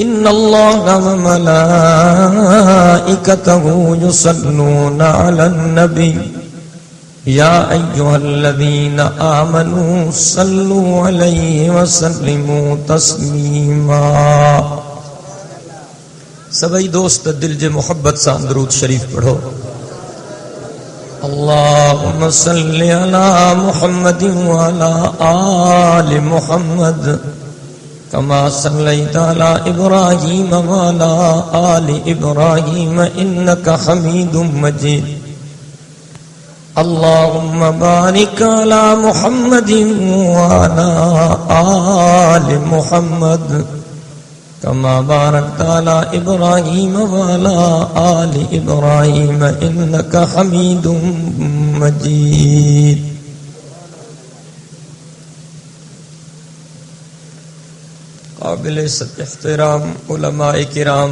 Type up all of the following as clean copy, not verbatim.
ان اللہ وملائکتہ یصلون علی النبی یا ایھا الذین آمنوا صلوا علیہ وسلموا تسلیما. سبھی دوست دل جے محبت سان درود شریف پڑھو. اللہم صلی علی محمد وعلی آل محمد کما صلیت علی ابراہیم وعلی آل ابراہیم انک حمید مجید. اللہم بارک علی محمد وعلی آل محمد کما بارکت علی ابراہیم وعلی آل ابراہیم انک حمید مجید. قابل احترام علماء کرام،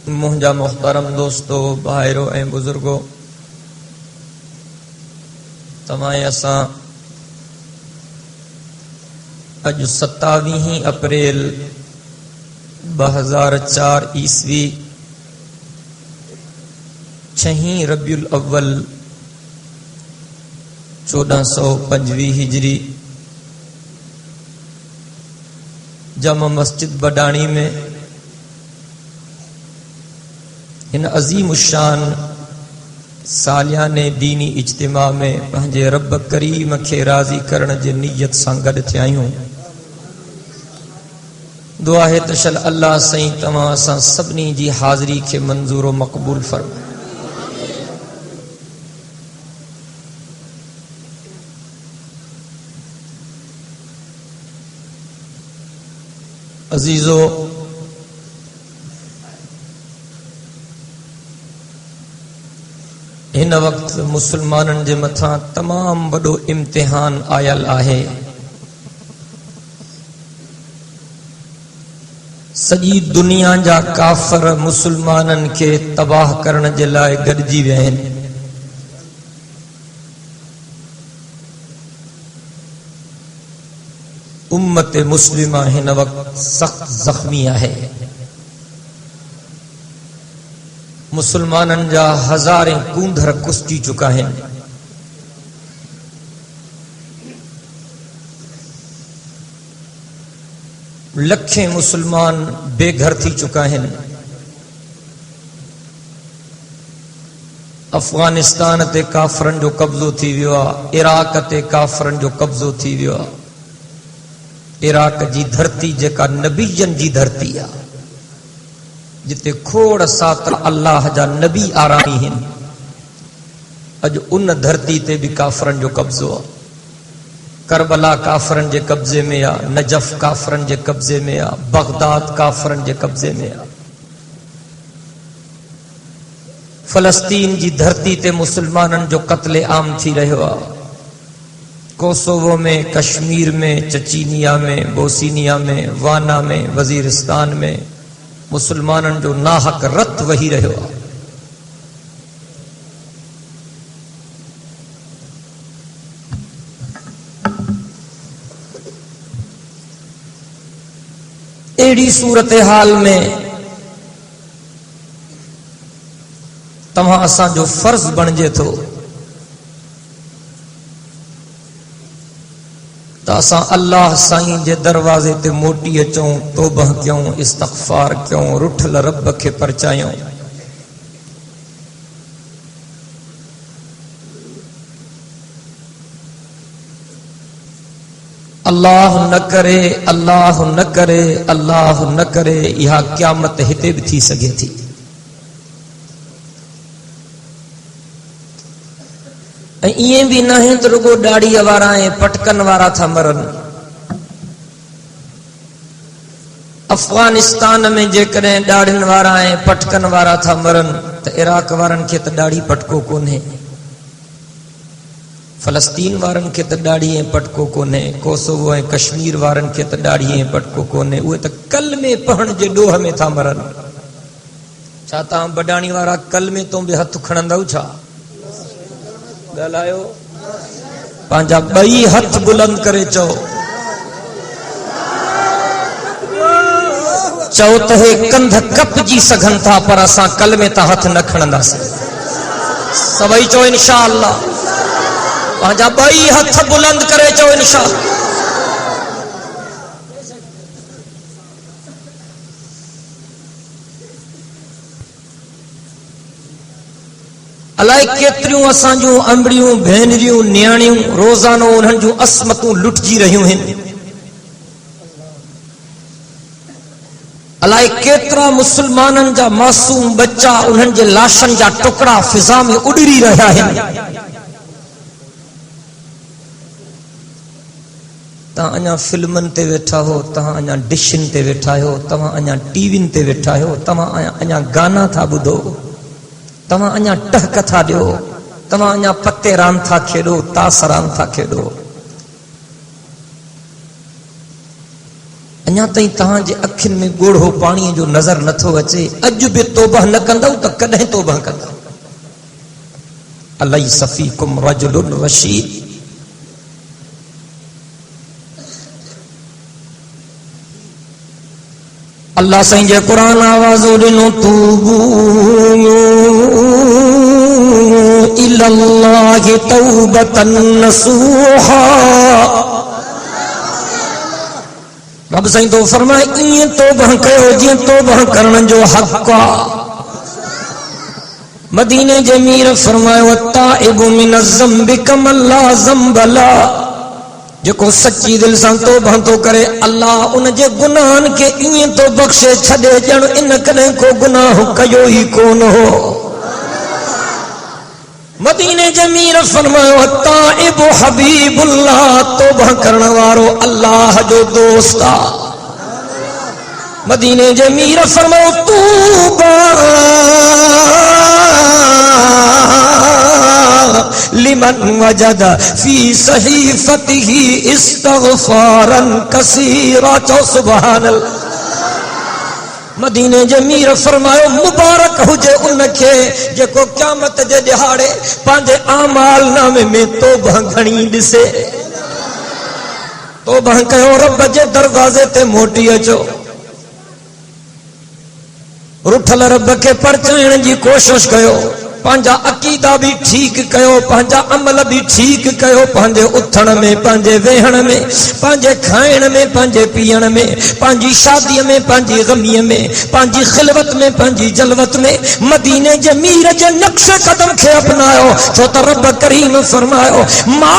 مہنجا محترم دوستو، بھائرو اے بزرگو، تمہیں اساں اج 27 اپریل 2004 عیسوی 6 ربیع الاول 1425 ہجری جامع مسجد بڈانی میں ان عظیم الشان سالیانے دینی اجتماع میں پنجے رب کریم کے راضی کرن جے نیت سان گڈ تھیایوں. دعا ہے تشل اللہ سائیں تمام سان سبنی جی حاضری کے منظور و مقبول فرمائے. عزیزو، ہن وقت مسلمانن جے متھاں تمام وڈو امتحان آयल آہے. سجی دنیا جا کافر مسلمانن کے تباہ کرن جے لائے گڈجی ویا آہن. امت مسلمہ ہن وقت سخت زخمی ہے. مسلمانن جا ہزاریں کوندھر کسٹی چکا ہیں. لکھیں مسلمان بے گھر تھی چکا ہیں. افغانستان تے کافرن جو قبضو تھی ویو، عراق تے کافرن جو قبضو تھی ویو. عراق جی دھرتی جیکا نبیین جی دھرتی ہے، جتے کھوڑ ساتر اللہ جا نبی آرامی ہیں. اج ان دھرتی تے بھی کافرن جو قبضو ہے. کربلا کافرن جے قبضے میں آ، نجف کافرن جے قبضے میں آ، بغداد کافرن جے قبضے میں آ. فلسطین جی دھرتی تے مسلمانن جو قتل عام تھی رہے ہوا. کوسوو میں، کشمیر میں، چچینیا میں، بوسینیا میں، وانا میں، وزیرستان میں مسلمانن جو ناحق رت وہی رہے ہوا. ایڑی صورتحال میں تمہاں اساں جو فرض بنجے تھو تا اساں اللہ سائیں جے دروازے تے موٹی اچوں، توبہ کیوں، استغفار کیوں، رٹھل رب کے پرچایوں. اللہ نہ کرے، اللہ نہ کرے، اللہ نہ کرے، یہاں قیامت ہتے بھی تھی سگے تھی. یہ بھی نہ ہے تو رگو ڈاڑی وارا ہیں، پٹکن وارا تھا مرن. افغانستان میں جے کریں ڈاڑن وارا ہیں، پٹکن وارا تھا مرن، تو عراق وارن کے تو ڈاڑی پٹکو کون ہے. فلسطین وارن کے تو ڈاڑی ہیں پٹکو کون ہے. کوسوو ہیں، کشمیر وارن کے تو ڈاڑی ہیں پٹکو کون ہے. وہ تو کل میں پہن جے ڈوہ میں تھا مرن. چاہتا ہم بڈانی وارا کل میں تو بھی ہتھ کھڑندو چھا گلایو پانجا بئی ہتھ بلند کرے چو. चओ त हे कंध कपजी सघनि था पर असां कलमे तां हथ न खणंदासीं। सभई चओ इंशाअल्लाह। पंहिंजा ॿई हथ बुलंद करे चओ इंशाअल्लाह। अलाए केतिरियूं असां जूं अंबड़ियूं भेनरियूं नियाणियूं रोज़ानो उन्हनि जूं असमतूं लुटजी रहियूं आहिनि। अलाए केतिरा मुसलमाननि जा मासूम बच्चा उन्हनि जे लाशनि जा टुकड़ा फिज़ा में उॾरी रहिया आहिनि। तव्हां अञा फिल्मनि ते वेठा हो, तव्हां अञा डिशनि ते वेठा आहियो, तव्हां अञा टीवियुनि ते वेठा आहियो, तव्हां अञा गाना था ॿुधो, तव्हां अञा टहक था ॾियो, तव्हां अञा पते रांदि था खेॾो, तास रांदि था खेॾो। अञा ताईं तव्हांजे अखियुनि में ॻोढ़ो पाणीअ जो नज़र नथो अचे। अॼु बि तौबह न कंदव त कॾहिं तौबह कंदव? अलैस फीकुम रजुलुन रशीद। अल्लाह साईं जे क़ुरान आवाज़ ॾिनो तूबू इलल्लाहि तौबतन नसूहा। रब साईं तो फरमाए ईअं तौबह कयो जीअं तौबह करण जो हक़ आहे। मदीने जे मीर फरमायो ताइबु मिन ज़म्बि कमन ला ज़म्ब ला। जेको सच्ची दिल सां तौबह तो करे अल्लाह उन जे गुनाहनि खे ईअं तो बख़्शे छॾे ॼण इन कॾहिं को गुनाह कयो ई कोन हो। मदीने जे मीर फरमायो ताइबु हबीबुल्लाह, तौबह करण वारो अल्लाह जो दोस्त आ। मदीने जे मीर फरमायो तूबा लिमन वजद फी सहीफतिही इस्तगफारन कसीरा। चो सुभान अल्लाह। मदीने जे मीर फरमायो मुबारक हुजे उनखे जेको क़यामत जे ॾिहाड़े पंहिंजे आमाल नामे में तौबह घणी ॾिसे। तौबह कयो, रब जे दरवाज़े ते मोटी अचो, रुठल रब खे परचाइण जी कोशिश कयो, पंहिंजा अक़ीदा भी ठीक कयो, पंहिंजा अमल भी ठीक कयो, पंहिंजे उथण में, पंहिंजे वेहण में, पंहिंजे खाइण में, पंहिंजे पीअण में, पंहिंजी शादीअ में, पंहिंजी ग़मीअ में, पंहिंजी खिलवत में, पंहिंजी जलवत में मदीने जे मीर जे नक्श कदम खे अपनायो। छो त रब करीम फरमायो मा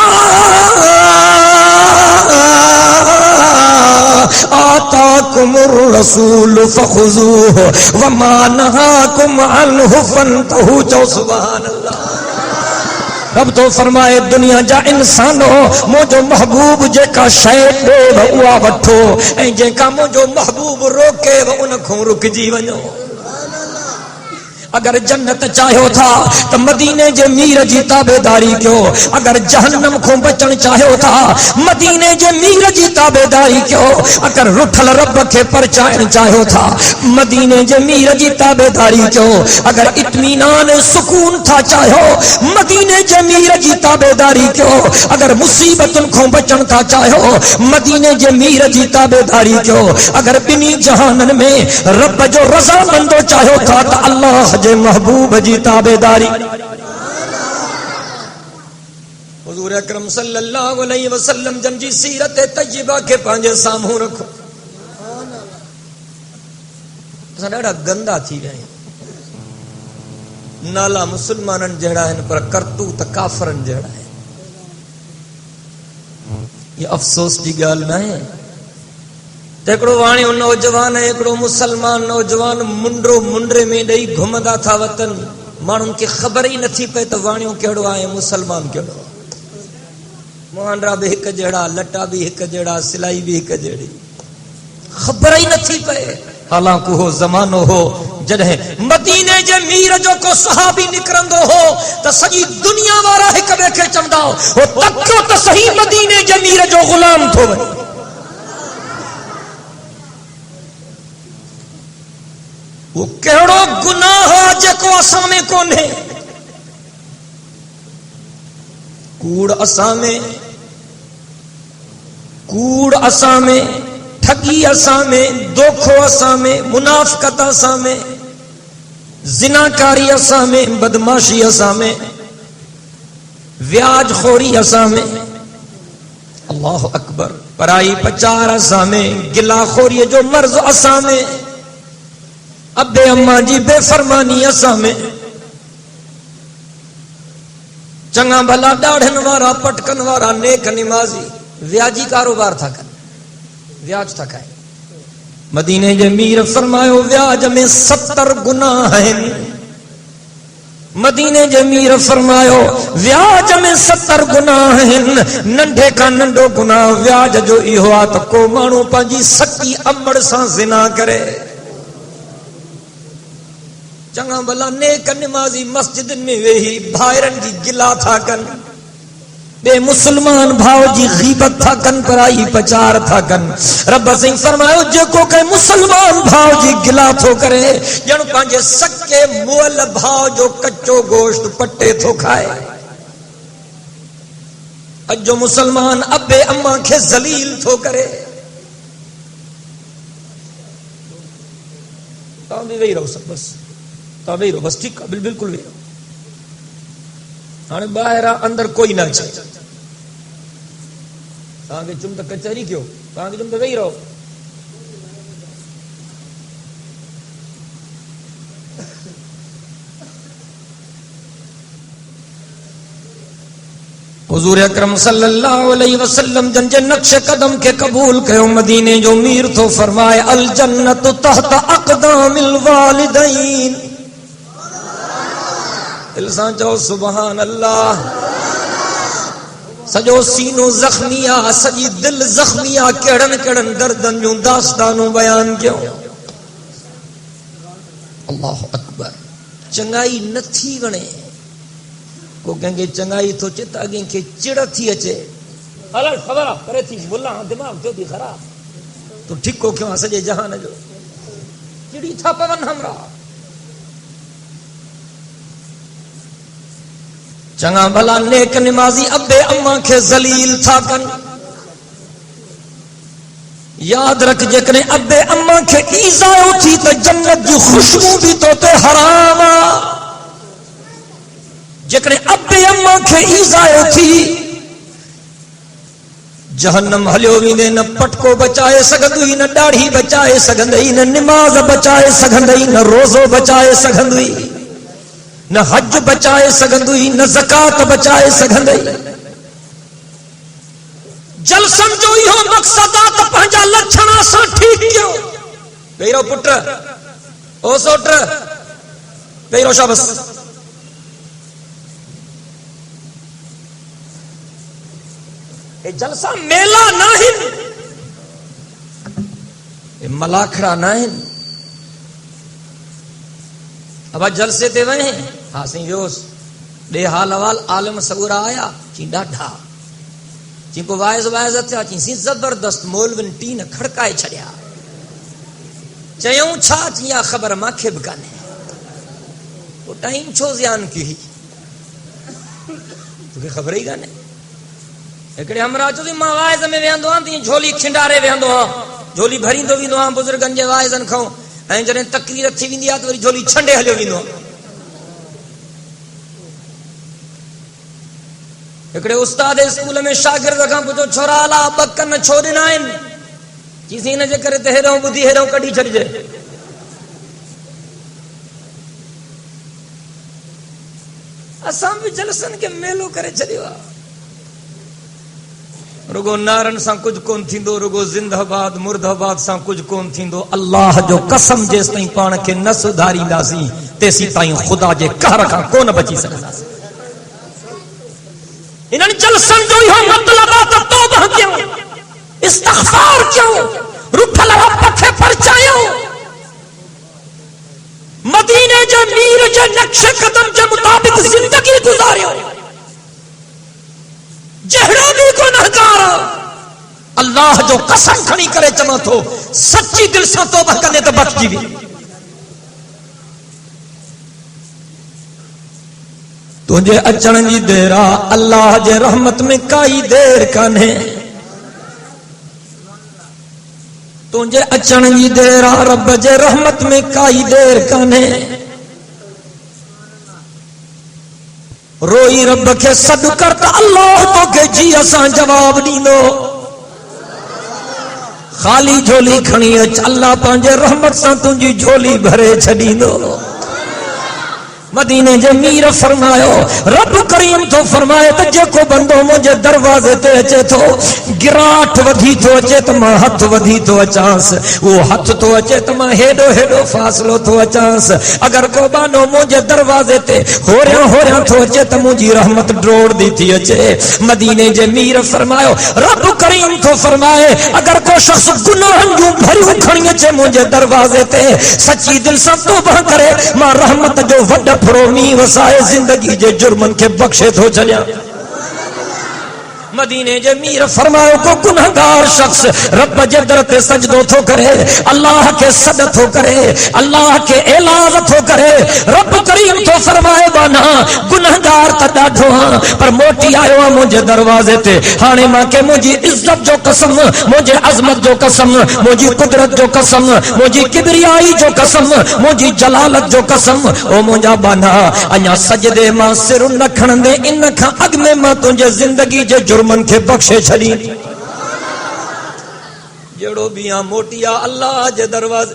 आताकुमुर रसूल फखुजूहु वमा नहाकुम अन्हु फंतहू। चो सुभान अल्लाह। रब तो फरमाए दुनिया जा इंसानो मुझो महबूब जेका शय ॾे उहा वठो ऐं जेका मुझो महबूब रोके उन खां रुकजी वञो। अगर जन्नत चाहो था तो मदीने जे मीर जी ताबेदारी कयो। अगर जहन्नम को बचन चाहो था मदीने जे मीर जी ताबेदारी कयो। अगर रुठल रब के परचाइण चाहो था मदीने जे मीर जी ताबेदारी कयो। अगर इत्मीनान सुकून था चाहो मदीने जे मीर जी ताबेदारी कयो। अगर मुसीबतन को बचन था चाहो मदीने जे मीर जी ताबेदारी कयो। अगर बिनी जहानन में रब जो रजा बंदो चाहो था तो अल्लाह जे महबूब जी ताबेदारी। हुजूर अकरम सल्लल्लाहु अलैहि वसल्लम जन जी सीरत तय्यबा के पंहिंजे साम्हूं रखो। असां ॾाढा गंदा थी विया आहियूं। नाला मुसलमाननि जहिड़ा आहिनि पर करतूत काफ़रनि जहिड़ा आहिनि। ये अफ़सोस जी ॻाल्हि न आहे। हिकिड़ो वाणियो नौजवान है, हिकिड़ो मुसलमान नौजवान मुंडरो मुंडरे में ॾेई घुमंदा था वतन। माण्हुनि खे ख़बर ई नथी पए त वाणियो कहिड़ो आहे, मुसलमान कहिड़ो आहे। मुहांडरा भी हिक जहिड़ा, लटा भी हिक जहिड़ा, सिलाई भी हिक जहिड़ी, ख़बर ई नथी पए। हालांकि हो ज़मानो हो जॾहिं मदीने जे मीर जो को सहाबी निकिरंदो हो त सॼी दुनिया वारा हिक ॿिए खे चवंदा हो तकियो त सही मदीने जे मीर जो ग़ुलाम थो वञे। वो कहिड़ो गुनाह जेको असां में कोन्हे। कूड़ असां में, ٹھگی اساں میں، دوکھو اساں میں، منافقت اساں میں، زناکاری اساں میں، بدماشی اساں میں، ویاج خوری اساں میں، اللہ اکبر، پرائی پچار اساں میں، گلا خوری جو مرض اساں میں، ابے اماں جی بے فرمانی اساں میں، چنگا بھلا ڈاڑھن وارا پٹکن وارا نیک نمازی ویاجی کاروبار تھا کر، ویاج تھا کھائے۔ مدینے جے میر فرمایا ویاج میں 70 گناہ ہیں، مدینے جے میر فرمایا ویاج میں 70 گناہ ہیں، ننڈے کا ننڈو گناہ ویاج جو ایہو آ تو کو مانو پنجی سکی امڑ سان زنا کرے۔ چنگا بھلا نیک نمازی مسجد میں وہی بھائرن جی گلا تھا کن، بے مسلمان بھاؤ جی غیبت تھا کن، پرائی پچار تھا کن۔ رب سنگھ فرمایا جے کو کہ مسلمان بھاؤ جی گلا تھو کرے جن پانچے سکے مول بھاؤ جو کچو گوشت پٹے تھو کھائے۔ اجو مسلمان ابے اماں کے ذلیل تھو کرے۔ تاں بھی وہی رہو سب بس، تاں وہی رہو بس، ٹھیک ہے بالکل وہی رہو، ہاں باہر اندر کوئی نہ چاہے۔ تاں کہ چم تک کچہری کیوں، تاں کہ چم تک وہی رہو۔ حضور اکرم صلی اللہ علیہ وسلم جن جے نقش قدم کے قبول کہو مدینے جو میر تو فرمائے الجنت تحت اقدام الوالدین۔ السان چاہو سبحان اللہ، سجو سینو زخمیہ، سجی دل زخمیہ، کیڑن کیڑن دردن جو داستانوں بیان کیوں۔ اللہ اکبر، چنگائی نہ تھی ونے کو کہیں گے چنگائی تو چتا گئیں کہ چڑ تھی اچے حلال خبرہ کرے تھی بولا ہاں دماغ جو دی خراب تو ٹھیک کو کیوں سجے جہان جو چڑی تھا پون ہمرا۔ چنگا بھلا نیک نمازی ابے اماں کے ذلیل تھا کن، یاد رکھ جکنے ابے اماں کے ایزاؤ تھی تو جنت جو خوشبو بھی تو تے حرام آ، جکنے ابے اماں کے ایزاؤ تھی جہنم ہلیو ویندے نہ پٹکو بچائے سگندوئی، نہ ڈاڑھی بچائے سگندئی، نہ نماز بچائے سگندئی، نہ روزو بچائے سگندوئی، نہ حج بچائے سگندوئی، نہ زکات بچائے سگندئی۔ جل سمجھو یہ مقصد آت پہنجا لچھنا سا ٹھیک کیوں پیرو پٹر او سوٹر پیرو شابس اے جلسہ میلہ ناہن، اے ملاکھڑا ناہن۔ اب جلسے تے وہیں ہاں سی ویوس دے حال حوال عالم سگورا آیا چی ڈاڈھا چی کو وائز وائز اتیا چی سی زبردست مولون ٹین کھڑکائے چھڑیا چیوں چھا چیا خبر ماں کھب کانے وہ ٹائم چھو زیان کی ہی تو کہ خبر ہی گانے ایکڑے ہمراہ چو دی ماں وائز میں ویاندو آن دی جھولی کھنڈارے ویاندو آن جھولی بھرین دو ویندو آن بزرگن جے وائزن کھاؤں این جنہیں تقریر تھی ویندی آت وری جھولی چھنڈے ہلیو ویندو آن۔ ایکڑے استاد اسکول میں شاگرد کھاں پوچھو چھورالا بکن چھوڑن آئن چیزیں نہ جے کرے تے ہیروں بدھی ہیروں کڑی چھڑ جے اساں بھی جلسن کے میلو کرے چھڑیوا رگو نارن سان کچھ کون تھیندو، رگو زندہ باد مردہ باد سان کچھ کون تھیندو۔ اللہ جو قسم جیس تائیں پان کے نہ سدھاری داسی تیسی تائیں خدا جے قہر کھاں کون بچی سکتا سی۔ انہاں جلسن جو یہ مطلبات توبہ کیوں، استغفار کیوں، رکھل رب پتھے پرچایوں، مدینے جو میر جو نقش قدم جو مطابق زندگی گزاریوں، جہڑا بھی گنہگار اللہ جو قسم کھڑی کرے چما تو سچی دل سے توبہ کرنے تو بخش جی بھی۔ تجھے اچن جی دیرا اللہ جے رحمت میں کائی دیر کانے تجھے اچن جی دیر آ رب جے رحمت میں کائی دیر کانے روئی رب کے صد کرتا اللہ تو کہ جی اساں جواب دینو خالی جھولی کھنی اللہ پانجے رحمت سان تنجی جھولی بھرے چھڑیندو مدینے جے میر فرمایا رب کریم تو فرمائے تے جے کو بندو مجھے دروازے تے اچے تو گراٹ ودھی تو اچے تو ماں ہتھ ودھی تو اچانس وہ ہتھ تو اچے تو ماں ہیڈو فاصلو تو اچانس اگر کو بانو مجھے دروازے تے ہو رہا تو اچے تو مجھے رحمت ڈروڑ دی تھی اچے مدینے جے میر فرمایا رب کریم تو فرمائے اگر کو شخص گناہن جو بھری کھڑی اچے مجھے دروازے تے سچی دل سے توبہ کرے ماں رحمت جو وڈا فرومی وسائے زندگی جے جرمن کے بخشے تو چلیا مدینے جے میر فرماؤ کو گنہگار شخص رب جے در تے سجدو تھو کرے اللہ کے صد تھو کرے اللہ کے اعلاز تھو کرے رب کریم تو فرمائے بانا گنہگار تا ڈھوہاں پر موٹی آئیو مجھے دروازے تے ہانے ماں کے مجھے عزت جو قسم مجھے عظمت جو قسم مجھے قدرت جو قسم مجھے کبریائی جو قسم مجھے جلالت جو قسم او مجھا بانا انیا سجدے ماں سر نکھن دے انکھا اگ میں ماں تجھے زندگی جے من کے بخشے چھڑی جڑو بیاں موٹیا اللہ جے دروازے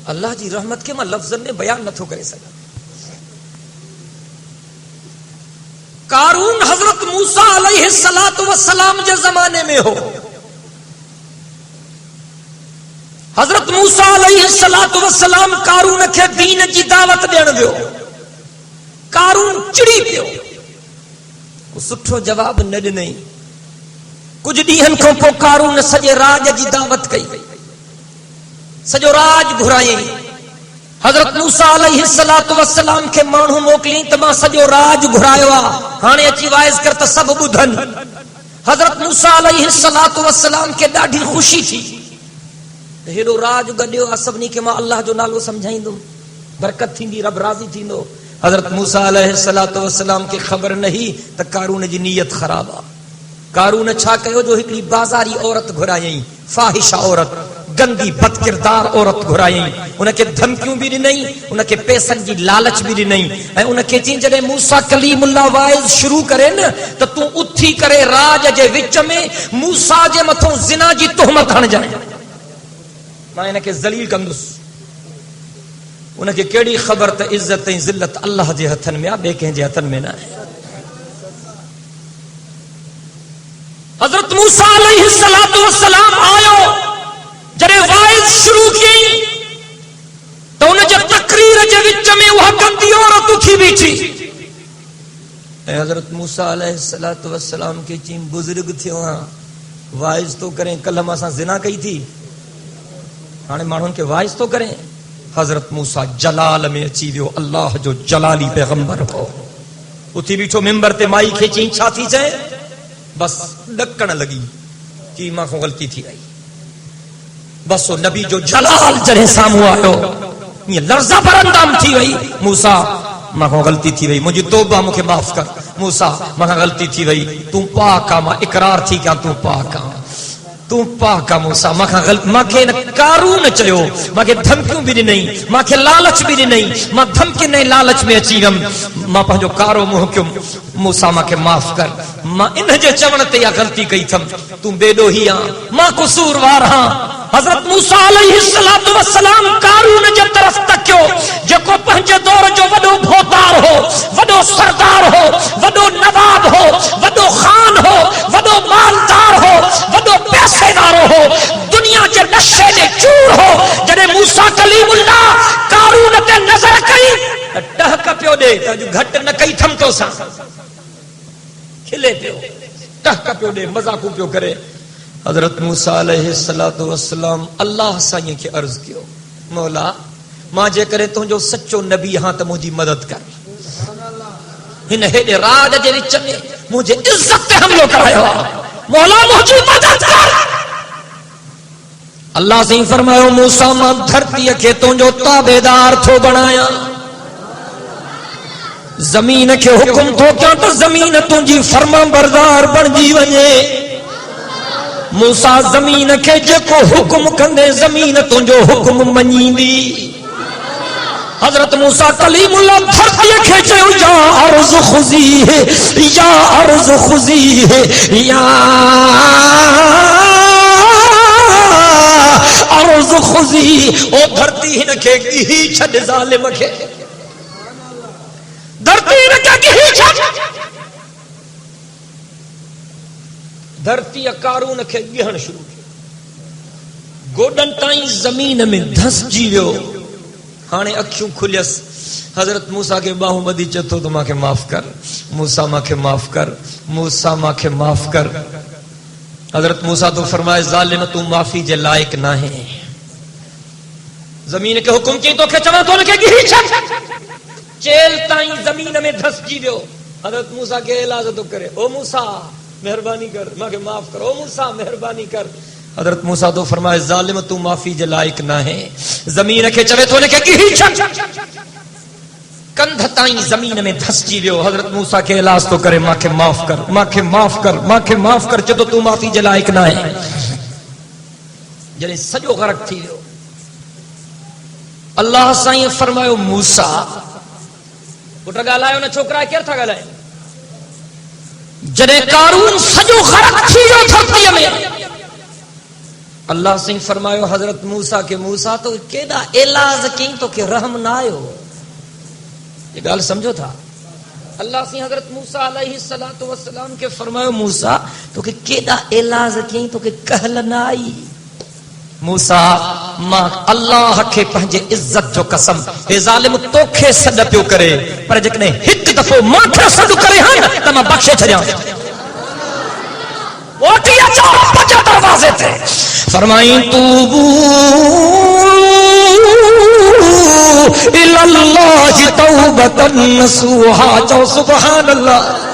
اللہ جی رحمت کے میں لفظن میں بیان نہ تھو کرے سکا قارون حضرت موسیٰ علیہ السلام جے زمانے میں ہو حضرت موسیٰ علیہ السلام قارون کے دین جی دعوت دین دیو قارون چڑی پیو سٹھو جواب نہ ڈنئی کچھ ڈیہن کو پو قارون سجے راج جی دعوت کئی سجو راج گھرائیں حضرت موسیٰ علیہ السلام کے مانو موکلیں تما سجو راج گھرائیوا ہانے اچھی وائز کرتا سب بدھن حضرت موسیٰ علیہ السلام کے ڈاڑھی خوشی تھی ہیڈو راج گڈیو اسبنی کے ماں اللہ جو نالو سمجھائیں دوں برکت تھی رب راضی تھی دو حضرت موسیٰ علیہ السلام کے خبر نہیں تا قارون جی نیت خرابا قارون چھا کہو جو ہکڑی بازاری عورت گھرائیں فاحشہ عورت گندی بد کردار عورت گھرائیں انہیں کے دھمکیوں بھی نہیں انہیں کے پیسن جی لالچ بھی نہیں انہیں کے چین جڑے موسیٰ کلیم اللہ وائز شروع کرے نا تو تو اتھی کرے راج جے وچ میں موسیٰ جے متھوں زنا جی تہمت ہن جائے میں انہیں کے ذلیل کندس انہیں کہ کیڑی خبر تا عزت تا ذلت اللہ جے ہتھن میں بے کہیں جے ہتھن میں نہ ہے حضرت موسیٰ علیہ السلام آئو جڑے وائز شروع کی تو انہیں جب تقریر جے وچ میں وہ گندی عورت اٹھی بیٹھی اے حضرت موسیٰ علیہ السلام کے چین بزرگ تھے وہاں وائز تو کریں کل ہم اساں زنا کہی تھی ہانے مانون کے وائز تو کریں حضرت موسیٰ جلال میں اچھی دیو اللہ جو جلالی پیغمبر ہو اتھی بیٹھو ممبر تے مائی کھیچیں چھاتی چاہے بس ڈکن لگی کہ ماں کو غلطی تھی آئی بس وہ نبی جو جلال جرے سامو آئے یہ لرزہ پر اندام تھی وئی موسیٰ ماں کو غلطی تھی وئی مجھے توبہ مجھے معاف کر موسیٰ ماں کو غلطی تھی وئی تم پاکا ماں اقرار تھی کیا تم پاکا تو پاکا موسیٰ ماں کے قارون چلو ماں کے دھمکیوں بھی نہیں ماں کے لالچ بھی نہیں ماں دھمکی نہیں لالچ میں اچھی گم ماں پہنجو کارو محکم موسیٰ ماں کے معاف کر ماں انہیں جو چونتے یا غلطی کئی تھم تم بے دو ہی ماں قصور وار ہاں حضرت موسیٰ علیہ السلام قارون جب طرف تکیو جو کو پہنچے دور جو وڈو بھوتار ہو وڈو سردار ہو وڈو نواب ہو وڈو خان ہو وڈو مالدار ہو وڈو پیسے دار ہو دنیا کے نشے نے چور ہو جنہیں موسیٰ کلیم اللہ قارون تے نظر کئی ٹہک پیو دے جو گھٹ نہ کئی تھم تو سا کھلے پیو ٹہک پیو دے مذاقو پیو کرے حضرت موسیٰ علیہ السلام اللہ سائیں کے عرض کیو مولا ماں جے کرے تو جو سچو نبی ہاں تو مجھے مدد کر ہن ہیڈے راج جے وچ میں مجھے عزت تے حملو کرایا مولا مجھے مدد کر اللہ سے فرمایا موسیٰ ماں دھرتی کے تو جو تابعدار تھو بنایا زمین کے حکم تو کیا تو زمین تجھی فرما بردار بن جی ونے موسیٰ زمین کے جکو حکم کندے زمین تنجو حکم منیندی حضرت موسیٰ کلیم اللہ دھرتی کھیچے یا عرض خزی ہے یا عرض خزی ہے یا عرض خزی او دھرتی ہی نکھے گی چھڑ ظالم کے دھرتی ہی نکھے گی چھڑ دھرتی قارون کھے گہن شروع کی گوڈن تائیں زمین میں دھس جیویو ہانے اکھیوں کھلیس حضرت موسیٰ کے باہوں بدی چتو تو ماں کے معاف کر موسیٰ ماں کے معاف کر موسیٰ ماں کے معاف کر حضرت موسیٰ تو فرمائے ظالم تو معافی جے لائق نہ ہے زمین کے حکم کی تو کھچنا تو لکھے گی چیل تائیں زمین میں دھس جیویو حضرت موسیٰ کے علاج تو کرے او موسیٰ مہربانی کر ماں کے معاف کر او موسیٰ مہربانی کر حضرت موسیٰ تو فرمائے ظالم تو معافی جے لائق نہ ہے زمین کے چلے تو لکھے گی کندھ تائیں زمین میں دھس جیویو حضرت موسیٰ کے علاج تو کرے ماں کے معاف کر ماں کے معاف کر ماں کے معاف کر جدو تو معافی جے لائق نہ ہے جنہیں سجو غرق تھی ہو اللہ سائیں فرمائے موسیٰ پٹر گالائے انہیں چھوکرا ہے کیا تھا گالائے جنہیں قارون سجو غرق تھی ہو دھرتی میں اللہ سے فرمایا حضرت موسیٰ کے موسیٰ تو کیدا علاج کی تو کہ رحم نہ آئے یہ گال سمجھو تھا اللہ سے حضرت موسیٰ علیہ السلام کے فرمایا موسیٰ تو کہ کیدا علاج کی تو کہ کہل نہ آئی موسیٰ ماں اللہ کے پہنجے عزت جو قسم اے ظالم توکھے صد پیو کرے پر جکنے ہک دفعہ ماں کے صد کرے ہاں تمہ بخشے چھڑیاں ووٹیا چار پچا دروازے تھے فرمائیں توبو الاللہ توبتا نصوحا جو سبحان اللہ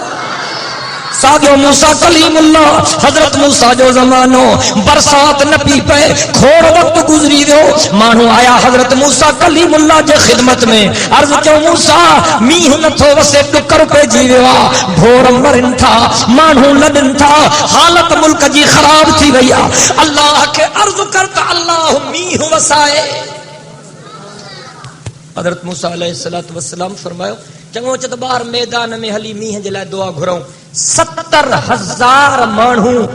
ساگو موسیٰ کلیم اللہ حضرت موسیٰ جو زمانو برسات نہ پی پے کھوڑ وقت گزری دیو مانو آیا حضرت موسیٰ کلیم اللہ جے خدمت میں عرض کیوں موسیٰ میہ نہ تھو وسے ٹکر پہ جیویا بھور مرن تھا مانو لڈن تھا حالت ملک جی خراب تھی ویا اللہ کے عرض کرتا اللہ میہ وسائے حضرت موسیٰ علیہ السلام فرمایا چنگو چت بار میدان میں ہلی میہ جلائے دعا گھروں 70,000 مانہوں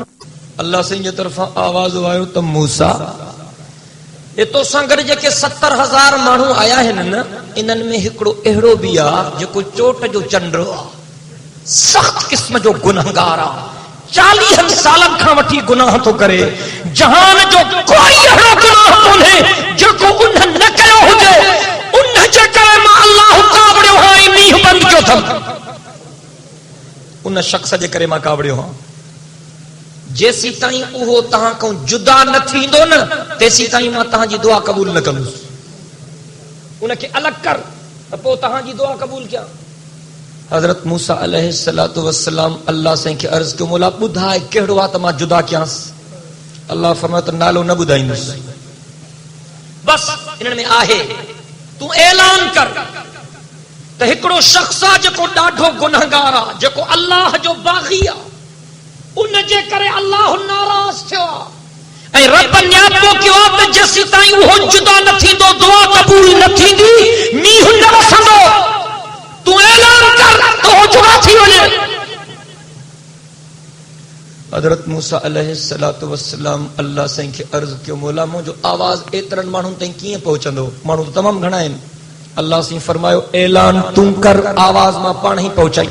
اللہ سے یہ طرف آواز آئے تو موسیٰ یہ تو سنگر جے کہ 70,000 مانہوں آیا ہے نا انن میں ہکڑو اہڑو بیا جو کو چوٹ جو چنڈرو سخت قسم جو گنہگارا 40 سالن کھا وٹھی گناہ تو کرے جہان جو کوئی اہڑو گناہ کونھے جو کو انہاں نہ کیو ہوجے انہاں جے کرے ما اللہ کابڑیو ہائی میہ بند کیو تھم ان شخص جے کرے ما کابڑیو ہاں جیسی تائیں اوہو تہاں کو جدا نہ تھیندو نا تیسی تائیں ما تہاں جی دعا قبول نہ کنوس انہاں کے الگ کر پو تہاں جی دعا قبول کیا حضرت موسیٰ علیہ السلام اللہ سے کہ عرض کیوں مولا بدھائے کہڑو آتا ما جدا کیاس اللہ فرماتا نالو نہ بدھائیں بس انہوں میں آہے تو اعلان کر تو ہکڑو شخصا جکو ڈاڈھو گنہگارا جکو اللہ جو باغیا ان جے کرے اللہ ناراض تھیا اے رب نیابو کیوں آپ جیسی تائیں وہ جدا نہ تھی دو دعا قبول نہ تھی دی میہ نہ رسندو تو اعلان کر تو جدا تھی وجے حضرت موسیٰ علیہ السلام اللہ سے کہ عرض کیوں مولا مو جو آواز ایترن مانوں تائیں کیے پہنچندو مانوں تمام گھنا ہیں اللہ سے فرمایا اعلان تم کر آواز ماں پان ہی پہنچائی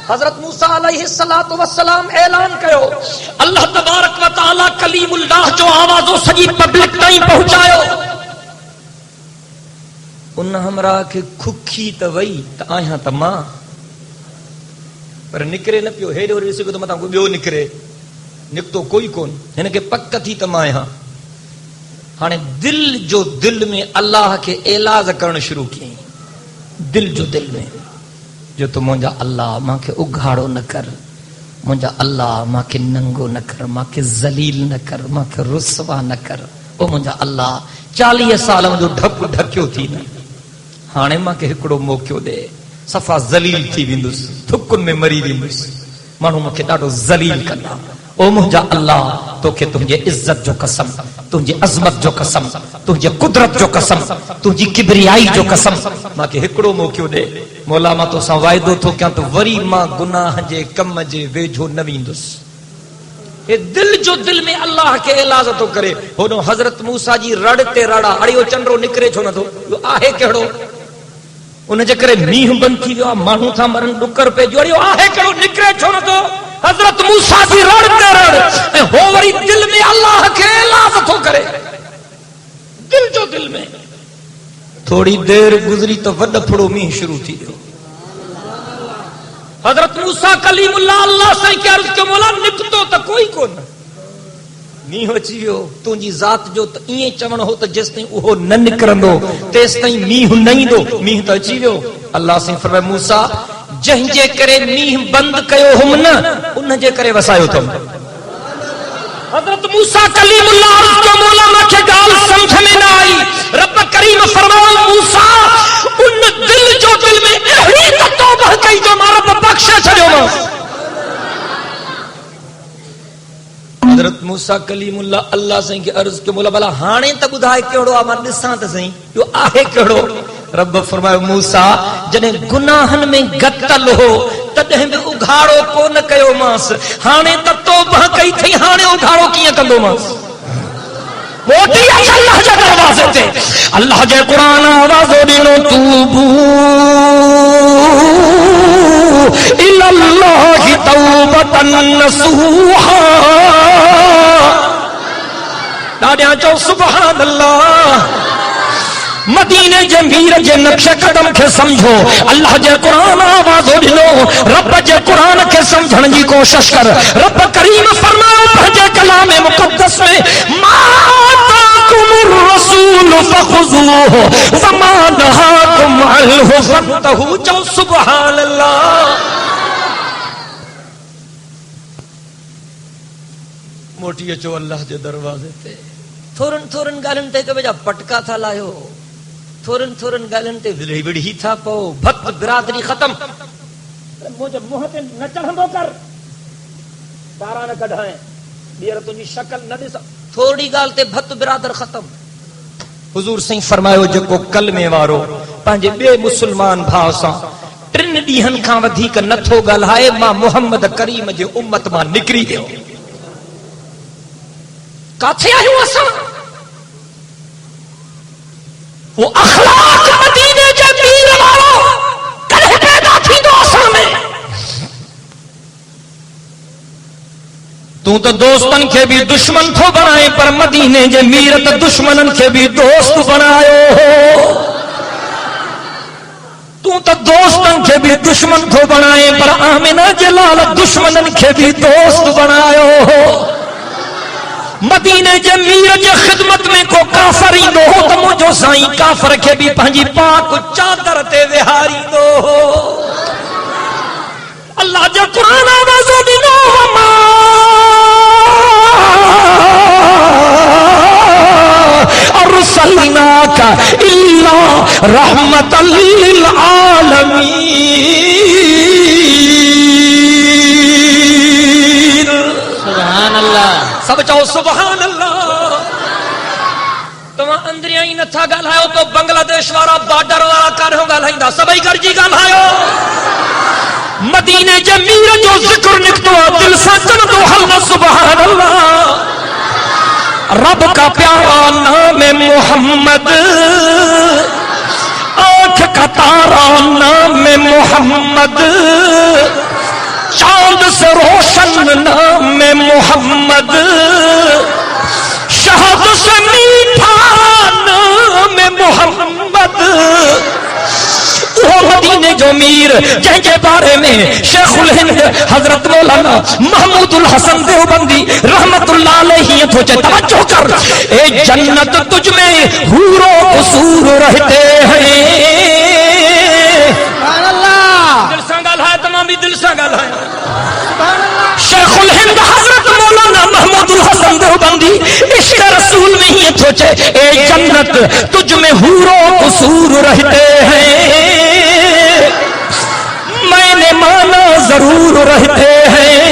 حضرت موسیٰ علیہ السلام اعلان کیو اللہ تبارک و تعالی کلیم اللہ جو آوازوں سجی پبلک تائیں پہنچایو ان ہمراہ کے کھکھی تا وئی تا آیاں تا ماں پر نکرے نہ پیو ہیڈ ہو رہی سے کو تو مطا کو بیو نکرے نکتو کوئی کون ہن کے پک تھی تا ماں یہاں ہانے دل جو دل میں اللہ کے اعلاز کرنا شروع کی دل جو دل میں جو تو مجھا اللہ ماں کے اگھاڑو نہ کر مجھا اللہ ماں کے ننگو نہ کر ماں کے ذلیل نہ کر ماں کے رسوا نہ کر او مجھا اللہ 40 سال جو ڈھک ڈھکیو تھی نا ہانے ماں کے ہکڑو موقعو دے صفا ذلیل تھی ویندس تھکن میں مری ویندس माण्हू मूंखे ॾाढो ज़लील कंदा। ओ मुंहिंजा अल्लाह, तोखे तुंहिंजे इज़त जो कसम, तुंहिंजी अज़मत जो कसम, तुंहिंजे कुदरत जो कसम, तुंहिंजी किबरियाई जो कसम, मूंखे हिकिड़ो मौक़ो ॾे। मौला मां तोसां वाइदो थो कयां त वरी मां गुनाह जे कम जे वेझो न वेंदुसि। ए दिल जो दिल में अल्लाह के इलाज तो करे। होनो हजरत मूसा जी रड़ ते रड़ा अड़ियो चंड्रो निकरे छो नथो, यो आहे कहिड़ो? उन जे करे मींह बंद थी वियो, माण्हू था मरन, डुकर पे जो अड़ियो आहे कहिड़ो, निकरे छो नथो? हजरत मूसा जी रड़ ते रड़ ऐं हो वरी दिल में अल्लाह के इलाज तो करे, दिल जो दिल में। थोड़ी देर गुजरी तो वड फड़ो मींह शुरू थी वियो। हजरत मूसा कलीमुल्लाह अल्लाह साईं के अर्ज कयो, मौला निकतो त कोई कोन, मींह अची वियो। तुंहिंजी ज़ात जो त ईअं चवण हो त जेसिताईं उहो न निकिरंदो तेसिताईं मींह न ईंदो, मींह त अची वियो। अल्लाह साईं फरमाए, मूसा जंहिंजे करे मींह बंदि कयो हुम न, उन जे करे वसायो अथमि। हजरत मूसा कलीमुल्लाह अर्ज कयो, मौला मूंखे ॻाल्हि सम्झ में न आई। रब करीम फरमायो, मूसा उन दिल जो दिल में अहिड़ी त तौबह कई जो मां रब बख़्शे छॾियोमांसि। हजरत मूसा कलीमुल्लाह अल्लाह साईं खे अर्ज़ कयो, मौला भला हाणे त ॿुधाए कहिड़ो आहे, मां ॾिसां त सही इहो आहे कहिड़ो। रब फरमायो, मूसा जॾहिं गुनाहनि में गतल हो तॾहिं बि उघाड़ो कोन कयोमांसि, हाणे त तौबह कई थई, हाणे उघाड़ो कीअं कंदोमांसि? मोटी अल्लाह जे दरवाज़े ते अल्लाह जे क़ुरान आवाज़ो ॾिनो, तूबू इलल्लाहि तौबतन नसूहा। ॾाढा चओ सुभान अल्लाह। मदीने जे मीर जे नक्श कदम खे समझो, अल्लाह जे क़ुरान आवाज़ो ॾिनो, रब जे क़ुरान खे समझण जी कोशिश कर। रब करीम फरमायो पंहिंजे कलाम मुक़द्दस में, मा ताकुमुर रसूल फखुज़ूहु वमा नहाकुम अन्हु फंतहू। चओ सुभान अल्लाह। मोटी अचो अल्लाह जे दरवाज़े ते। थोरनि थोरनि ॻाल्हियुनि ते हिक ॿिए जा पटका था लाहियो, थोरनि थोरनि ॻाल्हियुनि ते विढ़ी था पओ, भत बिरादरी ख़तम। मुंहिंजे मुंहं ते न चढ़ंदो कर, पारा न कढाए, ॿीहर तुंहिंजी शक्ल न ॾिसां, थोरी ॻाल्हि ते भत बिरादर ख़तम। हुज़ूर साईं फरमायो, जेको कलमे वारो पंहिंजे ॿिए मुस्लमान भाउ सां 3 ॾींहनि खां वधीक नथो ॻाल्हाए, मां मुहम्मद करीम जे उम्मत मां निकिरी वियो। काथे आहियूं असां? वो अखलाक मदीने जे मीर वारो कॾहिं पैदा थींदो असां में? तूं त दोस्तनि खे बि दुश्मन थो बणाए, पर मदीने जे मीर त दुश्मननि खे बि दोस्त बणायो। तूं त दोस्तनि खे बि दुश्मन थो बणाए, पर आमिना जे लाल दुश्मननि खे बि दोस्त बणायो। मदीने जे मीर जे खिदमत में को काफर ईंदो हो त मुंहिंजो साईं काफर खे बि पंहिंजी पाक चादर ते विहारींदो हो। अल्लाह जो क़ुरान आवाज़ो ॾिनो, वमा अरसलनाका इल्ला रहमतल लिल आलमीन। सुभान अल्लाह। सब चओ सुभान अल्लाह। तव्हां अंदरियां ई नथा ॻाल्हायो तो बांग्लादेश वारा बॉर्डर वारा काॾों ॻाल्हाईंदा, सभई गॾिजी ॻाल्हायो। मदीने जे मीर जो ज़िक्र निकतो, दिल सां चवंदो हल सुभान अल्लाह। रब का प्यारा नाम मोहम्मद, आंख का तारा नाम मोहम्मद, चांद से रोशन नाम मोहम्मद, शहद से मीठा नाम मोहम्मद। वो मदीने जो मीर जंहिंजे बारे में शेखुल हिंद हजरत मौलाना महमूदुल हसन देवबंदी रहमतुल्लाह अलैहि तो तवज्जो कर, ए जन्नत तुझ में हूरो कसूर रहते हैं। सुभान अल्लाह। दिल से ॻाल्हाए, तमाम भी दिल से ॻाल्हाए। सुभान अल्लाह। शेखुल हिंद हजरत मौलाना महमूदुल हसन देवबंदी इश्क रसूल में ही सोचे, ए जन्नत तुझ में हूरो कसूर रहते हैं, मैंने माना जरूर रहते हैं,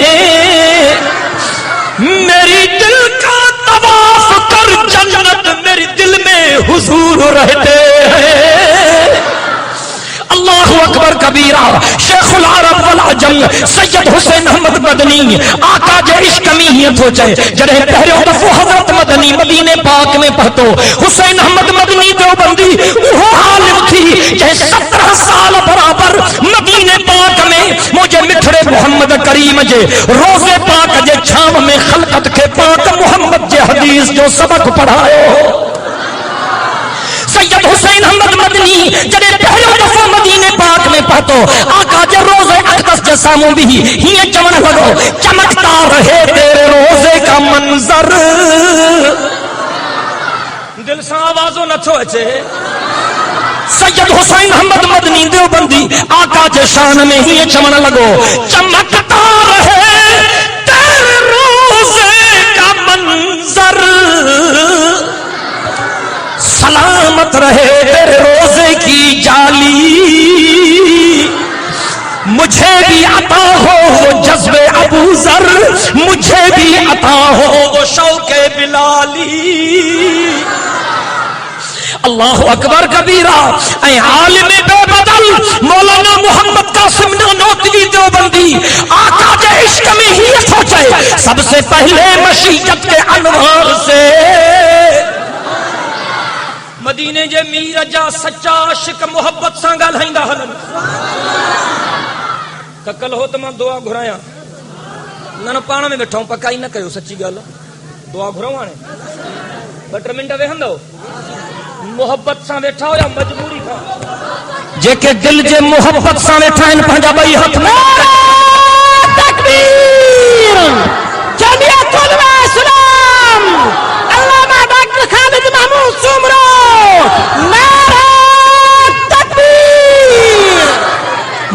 हुजूर रहते हैं। अल्लाह अकबर कबीरा। शेखुल अरब वल अजम सैयद हुसैन अहमद मदनी आका जे इश्क मीयत हो जाए जड़े पहले दफो हजरत मदनी मदीने पाक में पहुंचो हुसैन अहमद मदनी देवबंदी वो आलिम थी जे 17 साल बराबर मदीने पाक में मुझे मिठड़े मोहम्मद करीम जे रोजे पाक जे छाव में खलकत के पाक मोहम्मद जे हदीस जो सबक पढ़ायो। सैयद हुसैन अहमद मदनी जड़े पहले दफा मदीने पाक में पहुंचो आका जे रोजे अक़दस जे सामू भी हिय चवण लगो चमकता रहे तेरे रोजे का मंजर। दिल से आवाजो नथो अचे। सैयद हुसैन अहमद मदनी देवबंदी आका जे शान में हिय चवण लगो चमकता रहे तेरे रोजे का मंजर, सलामत रहे तेरे रोजे की जाली, मुझे भी अता हो वो जज्बे अबू जर, मुझे भी अता हो वो शौके बिलाली। अल्लाह अकबर कबीरा। ऐ आलिम बेबदल मौलाना मोहम्मद कासिम नानोतवी देवबंदी आका के इश्क में ही सोचे सबसे पहले मशीयत के अनवार से मदीने जे मीर जा सच्चा आशिक मोहब्बत सां ॻाल्हाईंदा हलन। ककल हो त मां दुआ घुरायां न पाण में वेठो पकाई न कयो सच्ची ॻाल्हि दुआ घुराऊं हाणे 2 मिंट वेहंदो मोहब्बत सां वेठा हो या मजबूरी खां जेके दिल जे मोहब्बत सां वेठा आहिनि पंहिंजा ॿई हथ में तकबीर जमियतुल इस्लाम अल्लामा डॉक्टर खालिद महमूद सुमरो नारा तकबीर।